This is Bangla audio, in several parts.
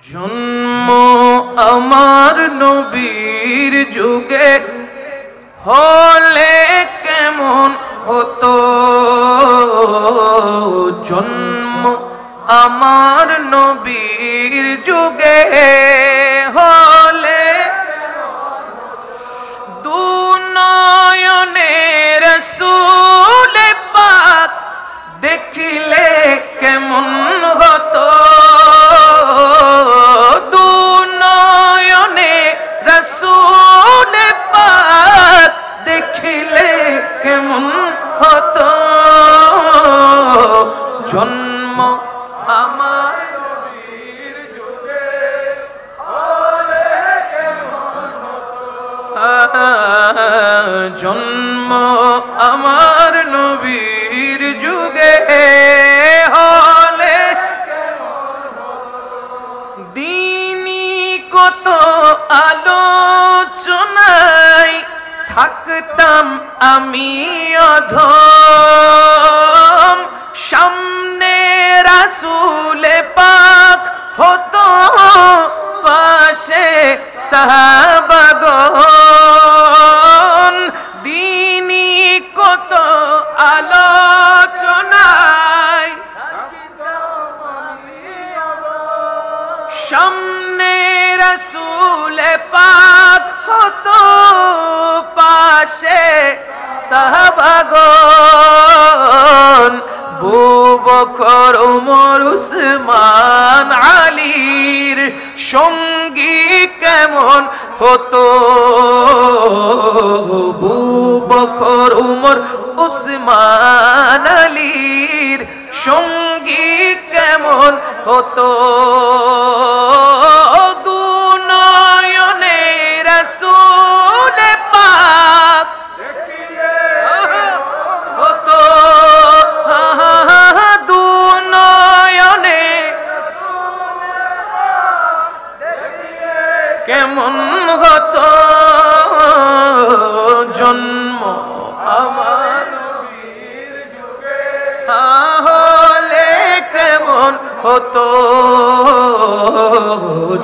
জন্ম আমার নবীর যুগে হলে কেমন হতো, জন্ম আমার নবীর যুগে হলে দু নয়নে রাসূল পাক দেখিলে কেমন হতো, দু নয়নে রাসূল পাক দেখিলে কেমন হতো, জন্ম আমার নবীর যুগে হলে কেমন হতো, জন্ম আমার নবীর যুগে হলে দিনী কত আলোচনায় থাকতাম আমি অধম, সামনে রাসূল পাক হতো পাশে সাহাবাগণ, দিনী কত আলোচনায় সামনে রাসূল পাক হতো পাশে সাহাবাগণ, আবু বকর ওমর উসমান আলীর সঙ্গী কেমন হতো, আবু বকর ওমর উসমান আলীর সঙ্গী কেমন হতো, দু নয়নে রাসূল পাক হতো, দু নয়নে কেমন হতো, জন্ম আমার নবীর যুগে হলে কেমন হতো,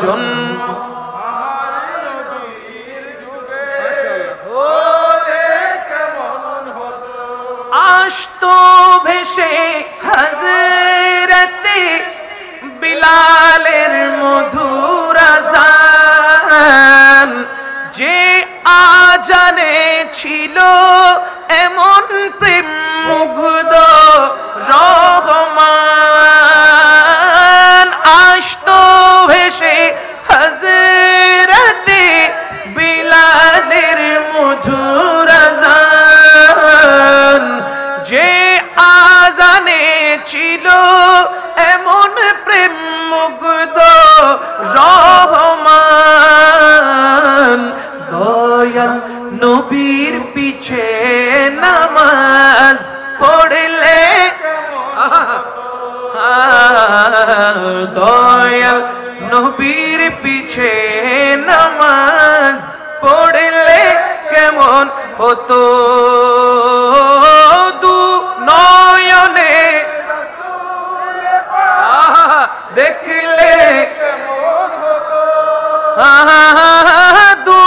জন্ম আমার নবীর যুগে হলে কেমন হতো, আসতো ভেসে হযরতে বিলালের মধুর আযান, যে আজানে ছিল এমন প্রেম মুগ্ধ রহমান, আসতো ভেসে হযরতে বিলালের মধুর আযান, যে আজানে ছিল এমন প্রেম মুগ্ধ রহমান, দয়াল নবীর পিছে নামাজ পড়লে, দয়াল নবীর পিছে নামাজ পড়লে কেমন হতো, দু নয়নে দেখলে কেমন হতো, দু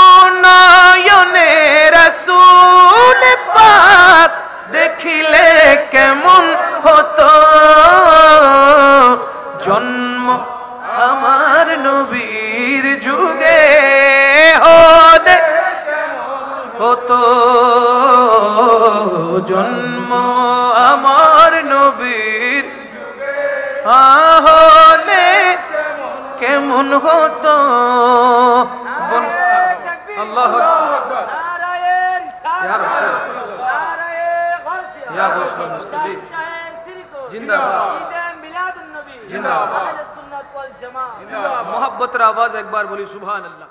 নয়নে রাসূল পাক দেখিলে কেমন হতো, জন্ম আমার নবীর যুগে হলে হতো, জন্ম আমার নবীর হলে কেমন হতো, আল্লাহু আকবার, ইয়া রাসূল, ইয়া রাসূল মুস্তাফিদ, জিন্দাবাদ, জিন্দাবাদ, মোহব্বতের আওয়াজ একবার বলি সুবহানাল্লাহ।